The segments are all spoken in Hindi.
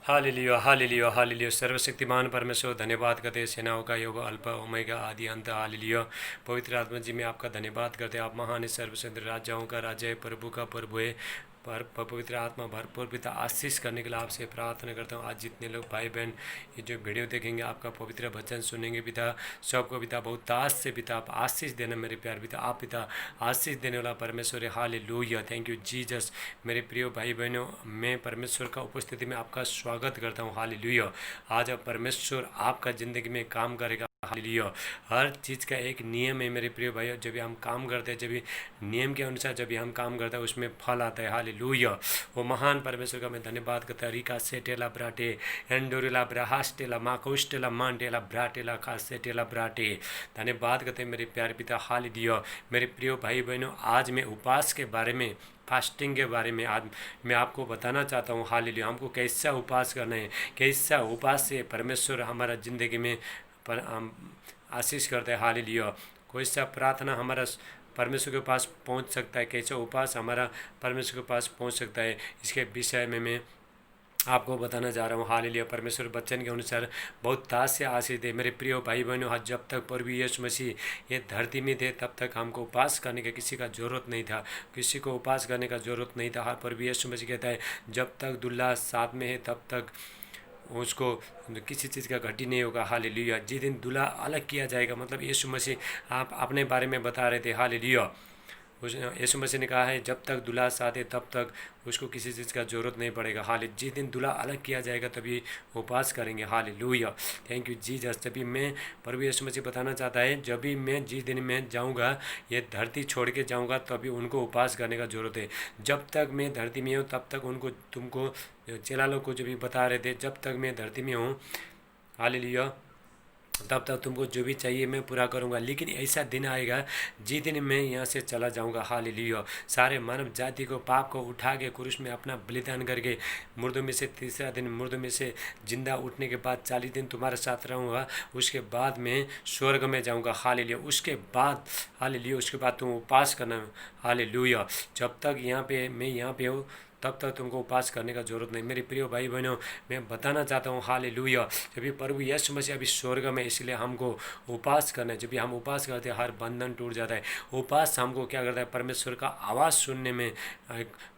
Hallelujah hallelujah hallelujah. सर्वशक्तिमान परमेश्वर धन्यवाद करते हैं, सेनाओं का योग अल्फा ओमेगा आदि अंत। हालेलुया। पवित्र आत्मा जी मैं आपका धन्यवाद करते हैं। आप महान है, सर्वशक्ति राजाओं का राजा है, प्रभु का प्रभु है। पर पवित्र आत्मा भरपूर पिता आशीष करने के लिए आपसे प्रार्थना करता हूँ। आज जितने लोग भाई बहन ये जो वीडियो देखेंगे, आपका पवित्र वचन सुनेंगे पिता, सबको पिता बहुत आश से पिता आप आशीष देना मेरे प्यार पिता। आप पिता आशीष देने वाला परमेश्वर है। हालेलुया। Thank you Jesus. मेरे प्रिय भाई बहनों, मैं परमेश्वर का उपस्थिति में आपका स्वागत करता हूँ। हालेलुया। आज अब परमेश्वर आपका ज़िंदगी में काम करेगा। हालेलुया। हर चीज़ का एक नियम है मेरे प्रिय भाइयों। जब भी हम काम करते हैं, जब भी नियम के अनुसार जब भी हम काम करते हैं, उसमें फल आता है। हालेलुया। वो महान परमेश्वर का मैं धन्यवाद करता हूँ। रिका सेटेला ब्राटे एंडोरेला ब्राहास्टेला माकोस्टेला मांटेला ब्राटेला कासेटेला ब्राटे। धन्यवाद करते हैं मेरे प्यारे पिता। हालेलुया। मेरे प्रिय भाई बहनों, आज मैं उपवास के बारे में, फास्टिंग के बारे में आज मैं आपको बताना चाहता हूँ। हालेलुया। हमको कैसा उपवास करना है, कैसा उपवास से परमेश्वर हमारा ज़िंदगी में पर हम आशीष करते हैं। हालेलुया। कोई सा प्रार्थना हमारा परमेश्वर के पास पहुंच सकता है, कैसा उपवास हमारा परमेश्वर के पास पहुंच सकता है, इसके विषय में मैं आपको बताना जा रहा हूँ। हालेलुया। परमेश्वर वचन के अनुसार बहुत ताज से आशीष दे। मेरे प्रिय भाई बहनों, आज जब तक प्रभु यीशु मसीह ये धरती में थे, तब तक हमको उपवास करने का किसी का ज़रूरत नहीं था, किसी को उपवास करने का ज़रूरत नहीं था। हाँ, प्रभु यीशु मसीह कहता है जब तक दूल्हा साथ में है तब तक उसको किसी चीज़ का घटी नहीं होगा। हालेलुया। जिस दिन दूल्हा अलग किया जाएगा, मतलब यीशु मसीह आप अपने बारे में बता रहे थे। हालेलुया। उस यीशु मसीह ने कहा है जब तक दूल्हा साथ है तब तक उसको किसी चीज़ का ज़रूरत नहीं पड़ेगा। हाल जिस दिन दूल्हा अलग किया जाएगा तभी उपवास करेंगे। हालेलुया। Thank you Jesus. तभी मैं प्रभु यीशु मसीह बताना चाहता है, जब भी मैं जिस दिन मैं जाऊंगा, ये धरती छोड़ के जाऊंगा, तभी उनको उपवास करने का ज़रूरत है। जब तक मैं धरती में हूँ तब तक उनको, तुमको चेला लोग को जो भी बता रहे थे, जब तक मैं धरती में हूँ, हालेलुया, तब तक तुमको जो भी चाहिए मैं पूरा करूंगा। लेकिन ऐसा दिन आएगा जिस दिन मैं यहाँ से चला जाऊंगा। हालेलुया। सारे मानव जाति को, पाप को उठा के क्रूस में अपना बलिदान करके मुर्दों में से तीसरा दिन, मुर्दों में से जिंदा उठने के बाद 40 दिन तुम्हारे साथ रहूँगा। उसके बाद मैं स्वर्ग में जाऊँगा। हालेलुया। उसके बाद, हालेलुया, उसके बाद तुम उपवास करना। हालेलुया। जब तक यहाँ पे मैं यहाँ पे हूँ तब तक तुमको उपवास करने का जरूरत नहीं। मेरे प्रिय भाई बहनों, मैं बताना चाहता हूँ हालेलुया, जब भी प्रभु यीशु मसीह अभी स्वर्ग में, इसलिए हमको उपवास करना है। जब भी हम उपवास करते हैं, हर बंधन टूट जाता है। उपवास हमको क्या करता है, परमेश्वर का आवाज़ सुनने में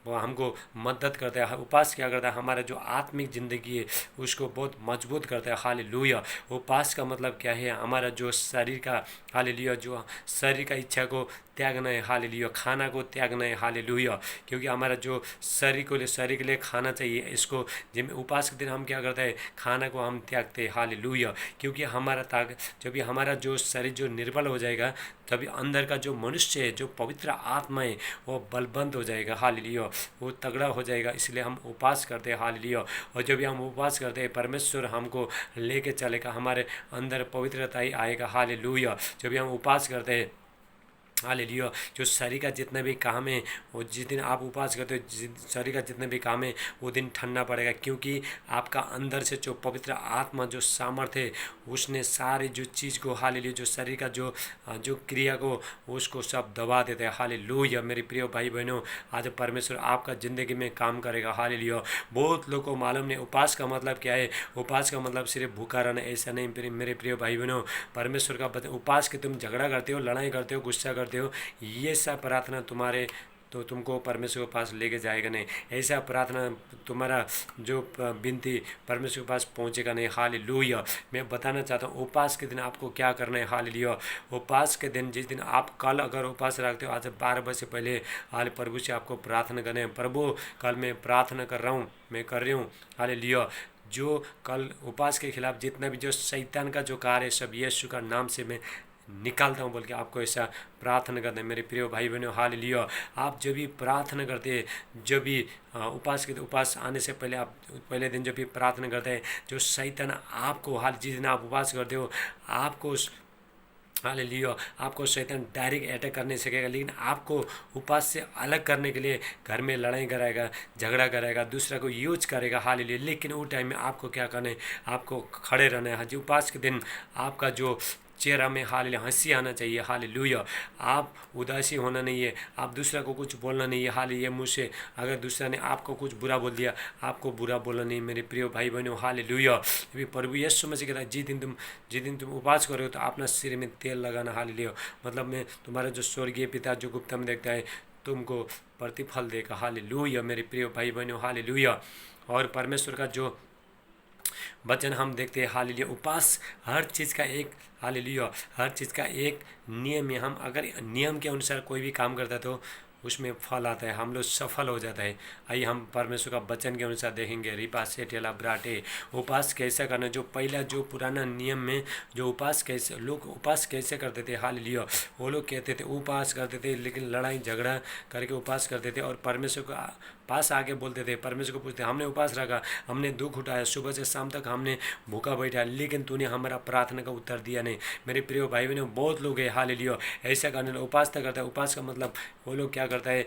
वो हमको मदद करता है। उपवास क्या करता है, हमारा जो आत्मिक ज़िंदगी है उसको बहुत मजबूत करता है। हालेलुया। उपवास का मतलब क्या है, हमारा जो शरीर का, हालेलुया, जो शरीर का इच्छा को त्यागना है। हालेलुया। खाना को त्यागना है। हालेलुया। क्योंकि हमारा जो शरीर के लिए खाना चाहिए, इसको जिम उपवास के दिन हम क्या करते हैं, खाना को हम त्यागते हैं। हालेलुया। क्योंकि हमारा जब भी हमारा जो शरीर जो निर्बल हो जाएगा, तभी अंदर का जो मनुष्य है, जो पवित्र आत्मा है, वो बलवंत हो जाएगा। हालेलुया। वो तगड़ा हो जाएगा। इसलिए हम उपवास करते हैं। हालेलुया। और जब भी हम उपवास करते हैं, परमेश्वर हमको लेके चलेगा, हमारे अंदर पवित्रता ही आएगा। हालेलुया। जब भी हम उपवास करते हैं, हालेलुया, जो शरीर का जितना भी काम है, वो जिस दिन आप उपवास करते हो, शरीर का जितना भी काम है वो दिन ठंडा पड़ेगा। क्योंकि आपका अंदर से जो पवित्र आत्मा, जो सामर्थ्य है, उसने सारी जो चीज़ को, हालेलुया, जो शरीर का जो जो क्रिया को, उसको सब दबा देते हैं। हालेलुया। मेरे प्रिय भाई बहनों, आज परमेश्वर आपका ज़िंदगी में काम करेगा। हालेलुया। बहुत लोग को मालूम नहीं उपवास का मतलब क्या है। उपवास का मतलब सिर्फ भूखा रहना, ऐसा नहीं मेरे प्रिय भाई बहनों। परमेश्वर का उपवास के तुम झगड़ा करते हो, लड़ाई करते हो, गुस्सा करते हो, ये सब प्रार्थना तुम्हारे, तो तुमको परमेश्वर के पास लेके जाएगा नहीं। ऐसा प्रार्थना, तुम्हारा जो विनती परमेश्वर के पास पहुंचेगा नहीं। हालेलुया। मैं बताना चाहता हूँ उपवास के दिन आपको क्या करना है। हालेलुया। उपवास के दिन, जिस दिन आप कल अगर उपवास रखते हो, आज 12 बजे से पहले हाल प्रभु से आपको प्रार्थना करना है। प्रभु, कल मैं प्रार्थना कर रहा हूँ, मैं कर रही हूँ। हालेलुया। जो कल उपवास के खिलाफ जितना भी जो शैतान का जो कार्य है, सब यीशु का नाम से मैं निकालता हूँ बोल के आपको ऐसा प्रार्थना करते हैं। मेरे प्रिय भाई बहनों, हालेलुया। आप जब भी प्रार्थना करते हैं, जब भी उपवास के उपवास आने से पहले, आप पहले दिन जब भी प्रार्थना करते हैं, जो शैतान आपको, हाल जिस दिन आप उपवास करते हो, आपको, हालेलुया, आपको शैतान डायरेक्ट अटैक करने सकेगा। लेकिन आपको उपवास से अलग करने के लिए घर में लड़ाई कराएगा, झगड़ा कराएगा, दूसरा को यूज करेगा। हालेलुया। लेकिन वो टाइम में आपको क्या करना है, आपको खड़े रहना है। हाँ जी, उपवास के दिन आपका जो चेहरा में हालेलुया हंसी आना चाहिए, हालेलुया। आप उदासी होना नहीं है, आप दूसरा को कुछ बोलना नहीं है, हालेलुया। मुँह से अगर दूसरा ने आपको कुछ बुरा बोल दिया, आपको बुरा बोलना नहीं, मेरे प्रिय भाई बहनों, हालेलुया। अभी प्रभु यीशु मसीह कहता है जिस दिन तुम उपवास करो तो अपना सिर में तेल लगाना, हालेलुया। मतलब मैं तुम्हारा जो स्वर्गीय पिता जो गुप्त में देखता है तुमको प्रतिफल देगा, हालेलुया मेरे प्रिय भाई बहनों, हालेलुया। और परमेश्वर का जो वचन हम देखते हैं, हालेलुया, उपवास हर चीज़ का एक, हालेलुया, हर चीज़ का एक नियम है। हम अगर नियम के अनुसार कोई भी काम करता है तो उसमें फल आता है, हम लोग सफल हो जाता है। आइए हम परमेश्वर का वचन के अनुसार देखेंगे। रिपा से टेला ब्राटे उपवास कैसे करना, जो पहला जो पुराना नियम में जो उपवास कैसे लोग उपवास कैसे करते थे, हालेलुया। वो लोग कहते थे उपवास करते थे लेकिन लड़ाई झगड़ा करके उपवास करते थे और परमेश्वर को पास आके बोलते थे, परमेश्वर को पूछते, हमने उपवास रखा, हमने दुख उठाया, सुबह से शाम तक हमने भूखा बैठा, लेकिन तूने हमारा प्रार्थना का उत्तर दिया नहीं। मेरे प्रिय भाई बहनों, बहुत लोग हैं, हालेलुया, ऐसा करने लगे, उपवास तो करता है। उपवास का मतलब वो लोग क्या करता है,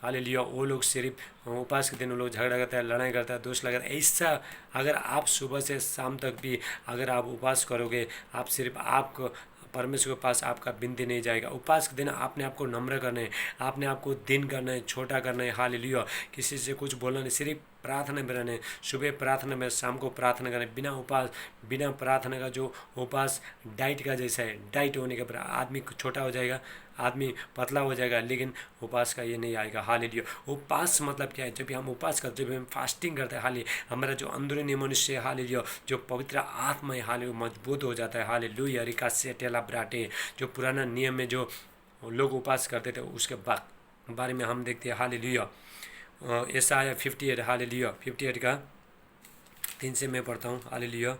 हालेलुया, वो लोग सिर्फ उपवास के दिन वो लोग झगड़ा करता है, लड़ाई करता है, दोष लगाता है। ऐसा अगर आप सुबह से शाम तक भी अगर आप उपवास करोगे, आप सिर्फ आपको परमेश्वर के पास आपका विनती नहीं जाएगा। उपवास के दिन आपने आपको नम्र करना है, आपने आपको दिन करना है, छोटा करना है, हालेलुया। किसी से कुछ बोलना नहीं, सिर्फ प्रार्थना में रहना है। सुबह प्रार्थना में, शाम को प्रार्थना करना है। बिना उपवास बिना प्रार्थना का जो उपवास डाइट का जैसा है, डाइट होने के बाद आदमी छोटा हो जाएगा, आदमी पतला हो जाएगा, लेकिन उपवास का ये नहीं आएगा, हालेलुया। उपवास मतलब क्या है, जब भी हम उपवास करते हैं, जब हम फास्टिंग करते हैं, हालेलुया, हमारा जो अंदरूनी मनुष्य है, हालेलुया, जो पवित्र आत्मा है, हालेलुया, मजबूत हो जाता है, हालेलुया। रिका से टेला ब्राटे जो पुराना नियम में जो लोग उपवास करते थे उसके बारे में हम देखते हैं, हालेलुया। यशायाह 58, हालेलुया, 58 का 3 से मैं पढ़ता हूँ, हालेलुया।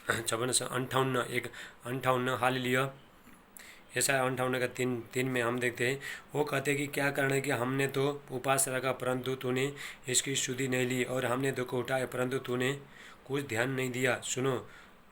56 से 58, 58, हालेलुया। ऐसा 58 का 3 में हम देखते हैं, वो कहते हैं कि क्या करना है कि हमने तो उपवास रखा परंतु तूने इसकी शुद्धि नहीं ली, और हमने दुख उठाया परंतु तूने कुछ ध्यान नहीं दिया। सुनो,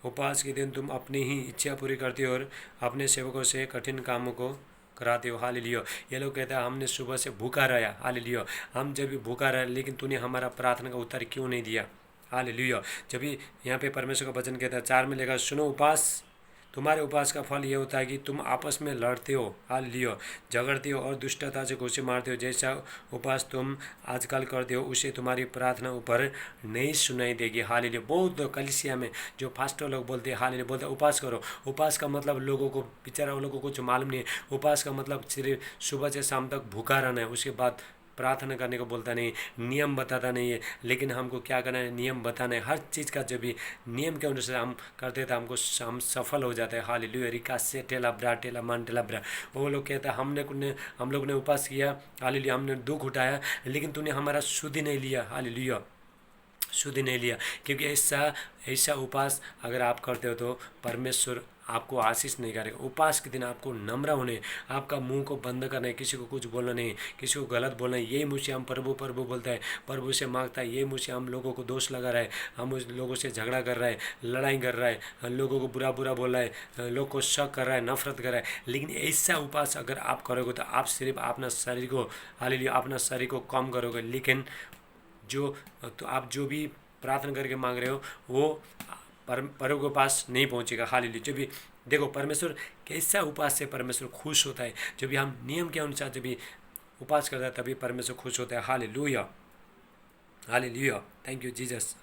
उपवास के दिन तुम अपनी ही इच्छा पूरी करते हो और अपने सेवकों से कठिन कामों को कराते हो, हालेलुया। ये लोग कहते हैं हमने सुबह से भूखा रहा, हालेलुया, हम जब भी भूखा रहे, लेकिन तूने हमारा प्रार्थना का उत्तर क्यों नहीं दिया, हालेलुया। जब भी यहाँ पे परमेश्वर का वचन कहता है 4 में लेकर, सुनो, उपवास तुम्हारे उपवास का फल ये होता है कि तुम आपस में लड़ते हो, हालेलुया, झगड़ते हो और दुष्टता से घुसे मारते हो। जैसा उपवास तुम आजकल करते हो उसे तुम्हारी प्रार्थना ऊपर नहीं सुनाई देगी, हालेलुया। बहुत कलीसिया में जो फास्टर लोग बोलते हैं, हालेलुया, बोलते हैं उपवास करो। उपवास का मतलब लोगों को, बेचारा लोगों को कुछ मालूम नहीं है। उपवास का मतलब सिर्फ सुबह से शाम तक भूखा रहना है, उसके बाद प्रार्थना करने को बोलता नहीं, नियम बताता नहीं है। लेकिन हमको क्या करना है, नियम बताना है। हर चीज़ का जब भी नियम के अनुसार हम करते तो हमको हम सफल हो जाते हैं, हालेलुया। रिका से टेला ब्रा टेला मान टेला ब्रा। वो लोग कहते हैं हम लोग ने उपवास किया, हालेलुया, हमने दुख उठाया, लेकिन तूने हमारा शुद्धि नहीं लिया, हालेलुया, शुद्धि नहीं लिया। क्योंकि ऐसा उपवास अगर आप करते हो तो परमेश्वर आपको आशीष नहीं करेगा। उपवास के दिन आपको नम्र होने, आपका मुंह को बंद करना है, किसी को कुछ बोलना नहीं, किसी को गलत बोलना है। यही मुझसे हम प्रभु प्रभु बोलता है, प्रभु से मांगता है। ये मुझसे हम लोगों को दोष लगा रहा है, हम उस लोगों से झगड़ा कर रहा है, लड़ाई कर रहा है, लोगों को बुरा बुरा बोल रहा है, लोग को शक कर रहा है, नफरत कर रहा है। लेकिन ऐसा उपवास अगर आप करोगे तो आप सिर्फ अपना शरीर को, हालेलुया, अपना शरीर को कम करोगे, लेकिन तो आप जो भी प्रार्थना करके मांग रहे हो वो प्रभु के पास नहीं पहुंचेगा, हालेलुया। जब भी देखो परमेश्वर कैसा उपवास से परमेश्वर खुश होता है, जब भी हम नियम के अनुसार जब भी उपवास करता है तभी परमेश्वर खुश होता है, hallelujah, hallelujah. Thank you Jesus.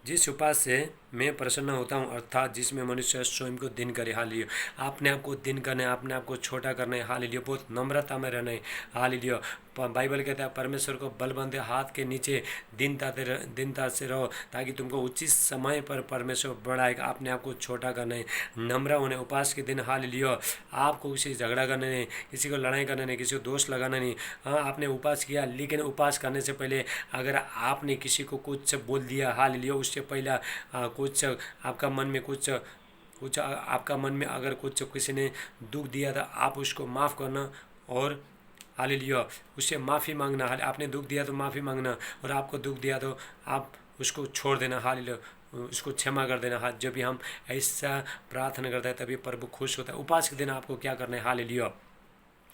जिस उपवास से मैं प्रसन्न होता हूँ, अर्थात जिसमें मनुष्य स्वयं को दिन करे, हालेलुया, अपने आप को दिन करना है, अपने आप को छोटा करना है, हालेलुया, बहुत नम्रता में रहना है, हालेलुया। बाइबल कहता है परमेश्वर को बलबंदे हाथ के नीचे दीनता से रहो, ताकि तुमको उचित समय पर परमेश्वर बढ़ाएगा। अपने आप को छोटा करना है, नम्र होने। उपवास के दिन, हालेलुया, आपको किसी से झगड़ा करना नहीं, किसी को लड़ाई करना नहीं, किसी को दोष लगाना नहीं। हाँ, आपने उपवास किया, लेकिन उपवास करने से पहले अगर आपने किसी को कुछ बोल दिया, हालेलुया, उससे पहले कुछ आपका मन में कुछ आपका मन में अगर कुछ किसी ने दुख दिया था, आप उसको माफ़ करना और हालेलुया उससे माफ़ी मांगना। आपने दुख दिया तो माफ़ी मांगना, और आपको दुख दिया तो आप उसको छोड़ देना, हालेलुया, उसको क्षमा कर देना। हाँ, जब भी हम ऐसा प्रार्थना करते हैं तभी प्रभु खुश होता है। उपवास के दिन आपको क्या करना है, हालेलुया,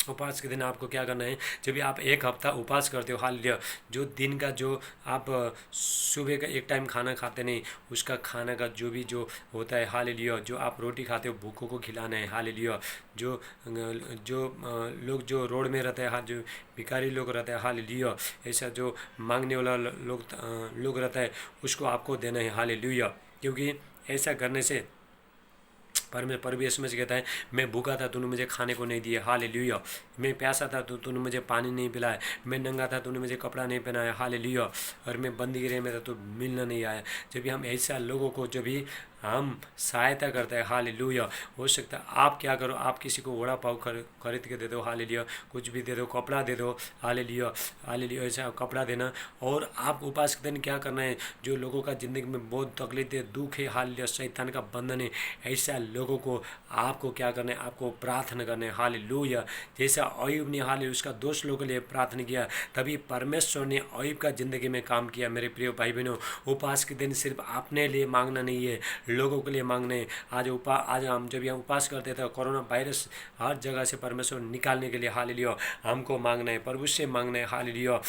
उपवास के दिन आपको क्या करना है, जब भी आप एक हफ्ता उपवास करते हो, हालेलुया, जो दिन का जो आप सुबह का एक टाइम खाना खाते नहीं, उसका खाना का जो भी जो होता है, हालेलुया, जो आप रोटी खाते हो भूखों को खिलाना है, हालेलुया, जो लोग जो रोड में रहते हैं, हाँ, जो भिखारी लोग रहते हैं, हालेलुया, ऐसा जो मांगने वाला लोग रहता है, उसको आपको देना है, हालेलुया, क्योंकि ऐसा करने से प्रभु यीशु मसीह कहता है, मैं भूखा था तूने मुझे खाने को नहीं दिया, हालेलुया, मैं प्यासा था तो तूने मुझे पानी नहीं पिलाया, मैं नंगा था तूने मुझे कपड़ा नहीं पहनाया, हालेलुया, और मैं बंदी गृह में था तो मिलना नहीं आया। जब भी हम ऐसा लोगों को जब भी हम सहायता करते हैं, हालेलुया, हो सकता है आप क्या करो, आप किसी को वड़ा पाव खरीद के दे दो, हालेलुया, कुछ भी दे दो, कपड़ा दे दो, हालेलुया, हालेलुया, ऐसा कपड़ा देना। और आप उपवास के दिन क्या करना है, जो लोगों का ज़िंदगी में बहुत तकलीफ है, दुख है, हालेलुया, शैतान का बंधन है, ऐसा लोगों को आपको क्या करना है, आपको प्रार्थना करना है, हालेलुया, जैसा अय्यूब ने हालेलुया उसका दोस्त लोगों के लिए प्रार्थना किया, तभी परमेश्वर ने अय्यूब का ज़िंदगी में काम किया। मेरे प्रिय भाई बहनों, उपवास के दिन सिर्फ अपने लिए मांगना नहीं है, लोगों के लिए मांगने हैं। आज हम जब हम उपवास करते थे, कोरोना वायरस हर जगह से परमेश्वर निकालने के लिए, हालेलुया, हमको मांगना है, प्रभु से मांगना है, हालेलुया,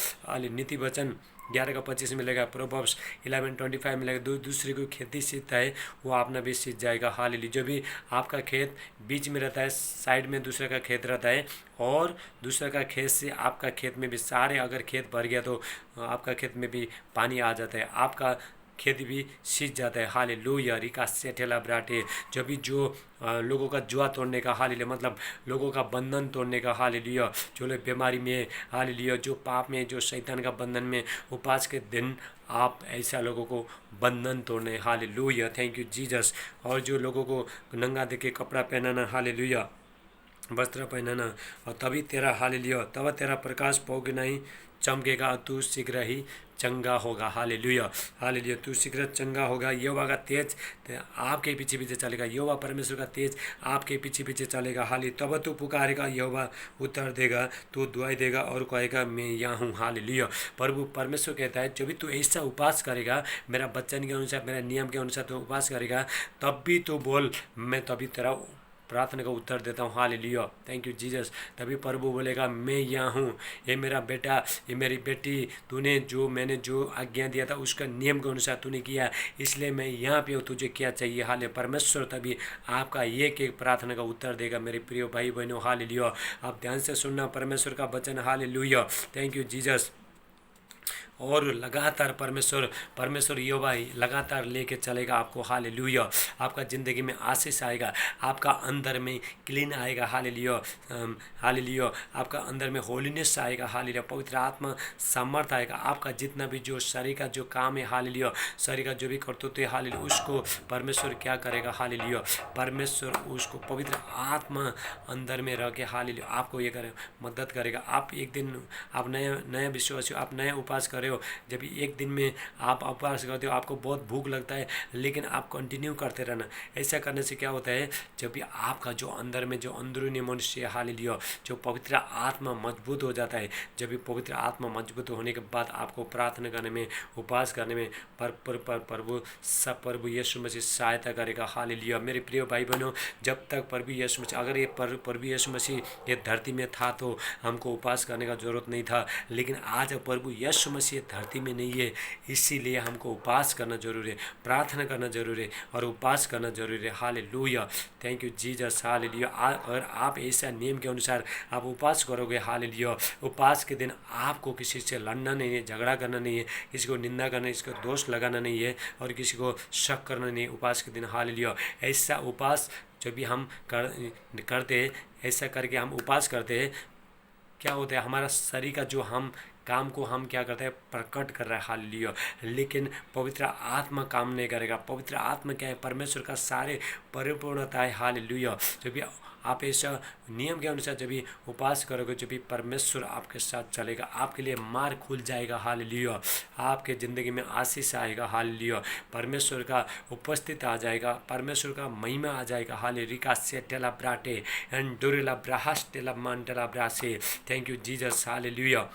नीति वचन 11:25 मिलेगा, प्रोवर्ब्स 11:25 मिलेगा, दूसरे को खेती सीखता है वो अपना भी सीख जाएगा, हालेलुया। जो भी आपका खेत बीच में रहता है, साइड में दूसरे का खेत रहता है, और दूसरे का खेत से आपका खेत में भी सारे, अगर खेत भर गया तो आपका खेत में भी पानी आ जाता है, आपका खेती भी सींच जाता है, हालेलुया, रिका से ठेला ब्राटे। जब भी जो लोगों का जुआ तोड़ने का, हालेलुया, मतलब लोगों का बंधन तोड़ने का, हालेलुया, जो लोग बीमारी में, हालेलुया, जो पाप में, जो शैतान का बंधन में, उपवास के दिन आप ऐसा लोगों को बंधन तोड़ने, हालेलुया, थैंक यू जीसस। और जो लोगों को नंगा देके कपड़ा पहनाना, हालेलुया, वस्त्र पहनाना, और तभी तेरा, हालेलुया, तब तेरा प्रकाश पोग नहीं चमकेगा, तू शीघ्र ही चंगा होगा, हालेलुया, हालेलुया, तू शीघ्र चंगा होगा। यहोवा का तेज आपके पीछे पीछे चलेगा, यहोवा परमेश्वर का तेज आपके पीछे पीछे चलेगा, हालेलुया, तब तू पुकारेगा, यहोवा उत्तर देगा, तू दुआई देगा और कहेगा मैं यहाँ हूँ, हालेलुया। प्रभु परमेश्वर कहता है, जब भी तू ऐसा उपवास करेगा, मेरा वचन के अनुसार, मेरा नियम के अनुसार तू उपवास करेगा, तब भी तू बोल, मैं तभी तेरा प्रार्थना का उत्तर देता हूँ, हालेलुया, थैंक यू जीसस। तभी प्रभु बोलेगा मैं यहाँ हूँ, ये मेरा बेटा, ये मेरी बेटी, मैंने जो आज्ञा दिया था उसका नियम के अनुसार तूने किया, इसलिए मैं यहाँ पे हूँ, तुझे क्या चाहिए, हाले परमेश्वर तभी आपका एक एक प्रार्थना का उत्तर देगा। मेरे प्रिय भाई बहनों, हालेलुया, आप ध्यान से सुनना परमेश्वर का वचन, हालेलुया, थैंक यू जीसस। और लगातार परमेश्वर यहोवा लगातार लेके चलेगा आपको, हालेलुया, आपका ज़िंदगी में आशीष आएगा, आपका अंदर में क्लीन आएगा, हालेलुया, हालेलुया, आपका अंदर में होलीनेस आएगा, हालेलुया, पवित्र आत्मा सामर्थ आएगा, आपका जितना भी जो शरीर का जो काम है, हालेलुया, शरीर का जो भी कर्तव्य है, हालेलुया, उसको परमेश्वर क्या करेगा, हालेलुया, परमेश्वर उसको पवित्र आत्मा अंदर में रह के, हालेलुया, आपको ये करे मदद करेगा। आप एक दिन आप नया विश्वासी हो, आप नया उपवास कर रहे हो, जब एक दिन में आप उपवास करते हो, आपको बहुत भूख लगता है, लेकिन आप कंटिन्यू करते रहना। ऐसा करने से क्या होता है, जब भी आपका जो अंदर में जो अंदरूनी मनुष्य, हालेलुया, जो पवित्र आत्मा मजबूत हो जाता है, जब भी पवित्र आत्मा मजबूत होने के बाद आपको प्रार्थना करने में, उपवास करने में प्रभु यीशु मसीह सहायता करेगा, हालेलुया। मेरे प्रिय भाई बहनों, जब तक प्रभु यीशु मसीह, अगर ये प्रभु यीशु मसीह ये धरती में था तो हमको उपवास करने का जरूरत नहीं था, लेकिन आज प्रभु यीशु मसीह धरती में नहीं है, इसीलिए हमको उपवास करना जरूरी है, प्रार्थना करना जरूरी है, और उपवास करना जरूरी है, hallelujah, thank you Jesus, hallelujah. अगर आप ऐसा नियम के अनुसार आप उपवास करोगे, हालेलुया, उपवास के दिन आपको किसी से लड़ना नहीं है, झगड़ा करना नहीं है, किसी को निंदा करना, किसी को दोष लगाना नहीं है, और किसी को शक करना नहीं है उपवास के दिन, हालेलुया। ऐसा उपवास जब भी हम करते हैं, ऐसा करके हम उपवास करते हैं, क्या होता है, हमारा शरीर का जो हम काम को हम क्या करते हैं, प्रकट कर रहा है, हालेलुया, लेकिन पवित्र आत्मा काम नहीं करेगा। पवित्र आत्मा क्या है, परमेश्वर का सारे परिपूर्णता है, हालेलुया। जब भी आप ऐसा नियम के अनुसार जब भी उपवास करोगे, जब भी परमेश्वर आपके साथ चलेगा, आपके लिए मार्ग खुल जाएगा, हालेलुया, आपके ज़िंदगी में आशीष आएगा, हालेलुया, परमेश्वर का उपस्थित आ जाएगा, परमेश्वर का महिमा आ जाएगा, हालेलुया, से टेला ब्राटे एंड डोरेला ब्राहस टेला मान टेला ब्रासे, थैंक यू जीसस, हालेलुया।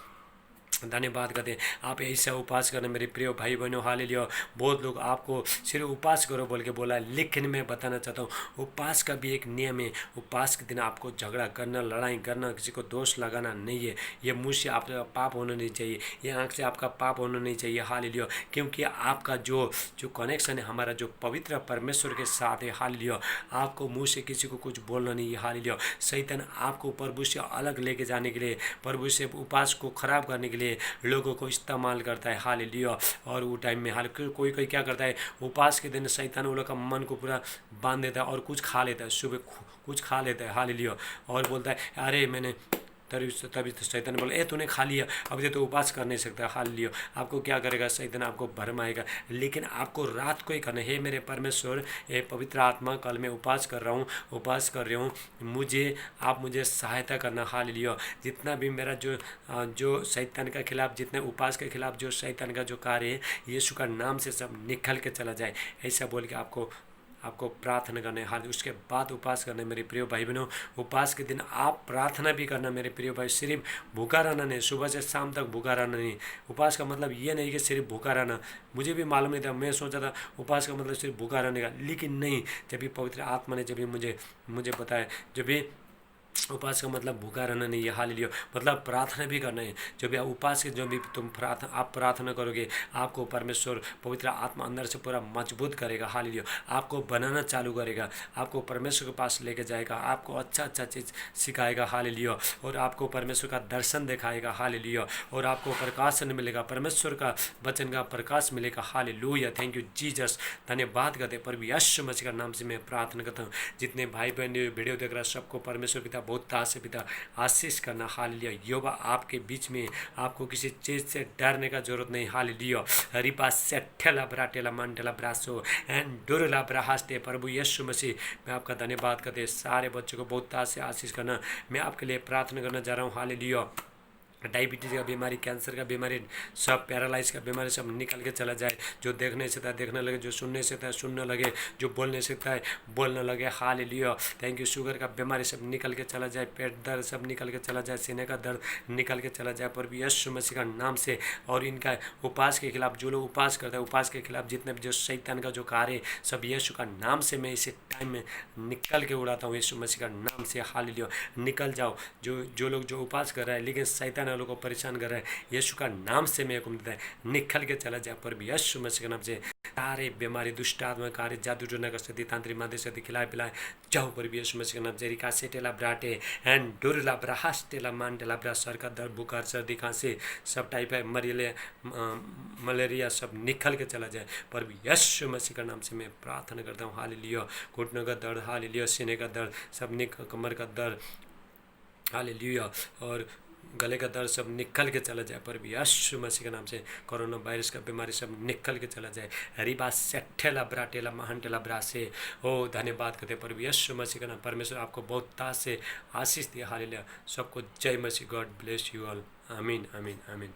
धन्यवाद करते हैं। आप ऐसा उपवास करना मेरे प्रिय भाई बहनों, हालेलुया। बहुत लोग आपको सिर्फ उपवास करो बोल के बोला है, लेकिन मैं बताना चाहता हूँ उपवास का भी एक नियम है। उपवास के दिन आपको झगड़ा करना, लड़ाई करना, किसी को दोष लगाना नहीं है। ये मुँह से आपका पाप होना नहीं चाहिए, ये आँख से आपका पाप होना नहीं चाहिए, हालेलुया। क्योंकि आपका जो जो कनेक्शन है हमारा जो पवित्र परमेश्वर के साथ है, हालेलुया। आपको मुँह से किसी को कुछ बोलना नहीं है, हालेलुया। शैतान आपको प्रभु से अलग लेके जाने के लिए, प्रभु से उपवास को खराब करने के लिए लोगों को इस्तेमाल करता है, हालेलुया। और वो टाइम में कोई कोई क्या करता है, उपवास के दिन शैतान वो लोग का मन को पूरा बांध देता है और कुछ खा लेता है, सुबह कुछ खा लेता है, हालेलुया। और बोलता है अरे मैंने तभी तो शैतान बोला तूने खा लिया, अभी तो उपवास कर नहीं सकता, हालेलुया। आपको क्या करेगा शैतान, आपको भरमाएगा। लेकिन आपको रात को ही करना है। मेरे परमेश्वर, हे पवित्र आत्मा, कल मैं उपवास कर रहा हूँ, उपवास कर रही हूँ, आप मुझे सहायता करना, हालेलुया। जितना भी मेरा जो शैतान के खिलाफ, जितने उपवास के खिलाफ जो शैतान का जो कार्य है, यीशु का नाम से सब निकल के चला जाए, ऐसा बोल के आपको प्रार्थना करना है। हाल उसके बाद उपवास करना है मेरे प्रिय भाई बहनों। उपवास के दिन आप प्रार्थना भी करना मेरे प्रिय भाई। सिर्फ भूखा रहना नहीं, सुबह से शाम तक भूखा रहना नहीं। उपवास का मतलब ये नहीं कि सिर्फ भूखा रहना। मुझे भी मालूम नहीं था, मैं सोचा था उपवास का मतलब सिर्फ भूखा रहने का, लेकिन नहीं। जब भी पवित्र आत्मा ने जब भी मुझे बताया, जब भी उपवास का मतलब भूखा रहना नहीं है, हालेलुया। मतलब प्रार्थना भी करना है। जो भी उपवास के जो भी आप प्रार्थना करोगे, आपको परमेश्वर पवित्र आत्मा अंदर से पूरा मजबूत करेगा, हालेलुया। आपको बनाना चालू करेगा, आपको परमेश्वर के पास लेके जाएगा, आपको अच्छा चीज़ सिखाएगा, हालेलुया। और आपको परमेश्वर का दर्शन दिखाएगा, हालेलुया। और आपको प्रकाशन मिलेगा, परमेश्वर का वचन का प्रकाश मिलेगा, हालेलुया। Thank you Jesus. धन्यवाद करते प्रभु यीशु मसीह का नाम से मैं प्रार्थना करता हूँ। जितने भाई बहन वीडियो देख रहा है सबको परमेश्वर पिता बहुत ताश से पिता आशीष करना, हालेलुया। योबा आपके बीच में, आपको किसी चीज़ से डरने का जरूरत नहीं, हालेलुया। रिपा सेठेला ब्राटेला मंडला ब्रासो एंड डोरला ब्राहास्ते। प्रभु यीशु मसीह, मैं आपका धन्यवाद करते सारे बच्चों को बहुत ताश से आशीष करना। मैं आपके लिए प्रार्थना करना जा रहा हूँ, हालेलुया। डायबिटीज़ का बीमारी, कैंसर का बीमारी, सब पैरालाइज का बीमारी सब निकल के चला जाए। जो देखने से था देखने लगे, जो सुनने से था सुनने लगे, जो बोलने से था बोलने लगे, हालेलुया। Thank you. शुगर का बीमारी सब निकल के चला जाए, पेट दर्द सब निकल के चला जाए, सीने का दर्द निकल के चला जाए प्रभु यीशु मसीह का नाम से। और इनका उपवास के खिलाफ, जो लोग उपवास करते हैं, उपवास के खिलाफ जितने भी जो शैतान का जो कार्य है, सब यीशु का नाम से मैं इसी टाइम में निकल के उड़ाता हूँ, यीशु मसीह का नाम से, हालेलुया। निकल जाओ जो लोग जो उपवास कर रहे हैं लेकिन शैतान लोगों को परेशान कर रहा है, यीशु का नाम से मैं हुक्म देता है निकल के चला जाए प्रभु यीशु मसीह के नाम से। सारे बीमारी, दुष्ट आत्मा कार्य, जादू टोना कर सकती, तांत्रिक मादे सकती, खिलाए पिलाए जाओ प्रभु यीशु मसीह के नाम से। रिका सेटेला ब्राटे एंड डोरला ब्राहास्टेला मांडेला ब्रा। सर का दर्द, बुखार, सर्दी, खांसी, सब टाइप है, मलेरिया सब निकल के चला जाए प्रभु यीशु मसीह का नाम से मैं प्रार्थना करता हूँ, हालेलुया। घुटनों का दर्द, हालेलुया, सीने का दर्द सब कमर का दर्द, हालेलुया, और गले का दर्द सब निकल के चला जाए प्रभु यीशु मसीह के नाम से। कोरोना वायरस का बीमारी सब निकल के चला जाए। रिबा सेठेला ब्राटेला महंटेला ब्रा से। ओ धन्यवाद करते प्रभु यीशु मसीह का नाम। परमेश्वर आपको बहुत ताज से आशीष दिया, हालेलुया। सबको जय मसीह। God bless you all. आमीन आमीन आमीन।